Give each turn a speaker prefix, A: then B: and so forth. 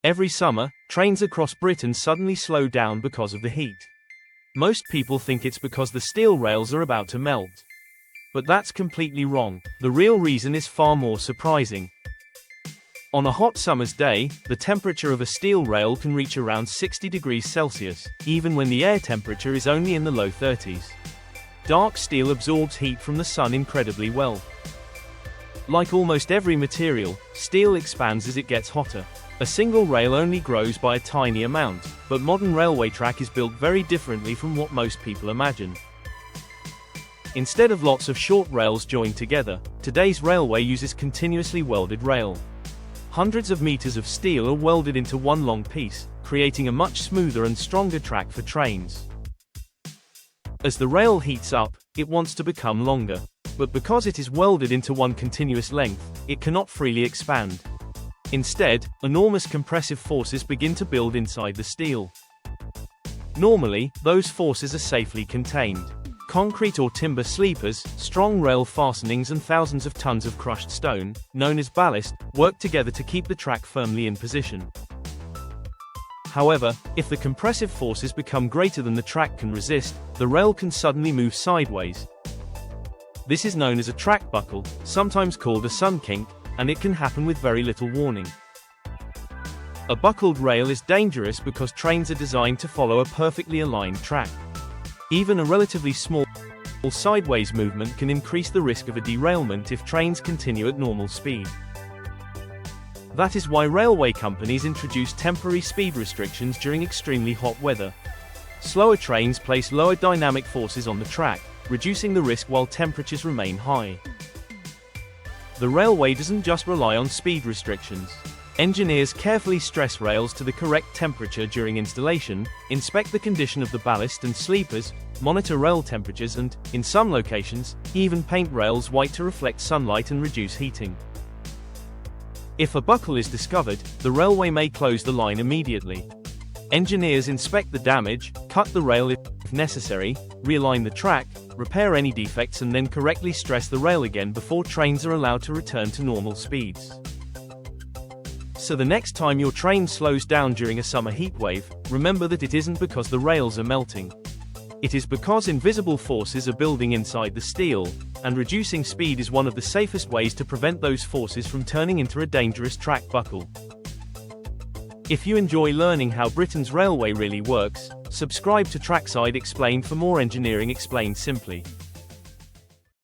A: Every summer, trains across Britain suddenly slow down because of the heat. Most people think it's because the steel rails are about to melt. But that's completely wrong. The real reason is far more surprising. On a hot summer's day, the temperature of a steel rail can reach around 60 degrees Celsius, even when the air temperature is only in the low 30s. Dark steel absorbs heat from the sun incredibly well. Like almost every material, steel expands as it gets hotter. A single rail only grows by a tiny amount, but modern railway track is built very differently from what most people imagine. Instead of lots of short rails joined together, today's railway uses continuously welded rail. Hundreds of meters of steel are welded into one long piece, creating a much smoother and stronger track for trains. As the rail heats up, it wants to become longer. But because it is welded into one continuous length, it cannot freely expand. Instead, enormous compressive forces begin to build inside the steel. Normally, those forces are safely contained. Concrete or timber sleepers, strong rail fastenings and thousands of tons of crushed stone, known as ballast, work together to keep the track firmly in position. However, if the compressive forces become greater than the track can resist, the rail can suddenly move sideways. This is known as a track buckle, sometimes called a sun kink, and it can happen with very little warning. A buckled rail is dangerous because trains are designed to follow a perfectly aligned track. Even a relatively small sideways movement can increase the risk of a derailment if trains continue at normal speed. That is why railway companies introduce temporary speed restrictions during extremely hot weather. Slower trains place lower dynamic forces on the track, reducing the risk while temperatures remain high. The railway doesn't just rely on speed restrictions. Engineers carefully stress rails to the correct temperature during installation, inspect the condition of the ballast and sleepers, monitor rail temperatures and, in some locations, even paint rails white to reflect sunlight and reduce heating. If a buckle is discovered, the railway may close the line immediately. Engineers inspect the damage, cut the rail if necessary, realign the track, repair any defects and then correctly stress the rail again before trains are allowed to return to normal speeds. So the next time your train slows down during a summer heatwave, remember that it isn't because the rails are melting. It is because invisible forces are building inside the steel, and reducing speed is one of the safest ways to prevent those forces from turning into a dangerous track buckle. If you enjoy learning how Britain's railway really works, subscribe to Trackside Explained for more engineering explained simply.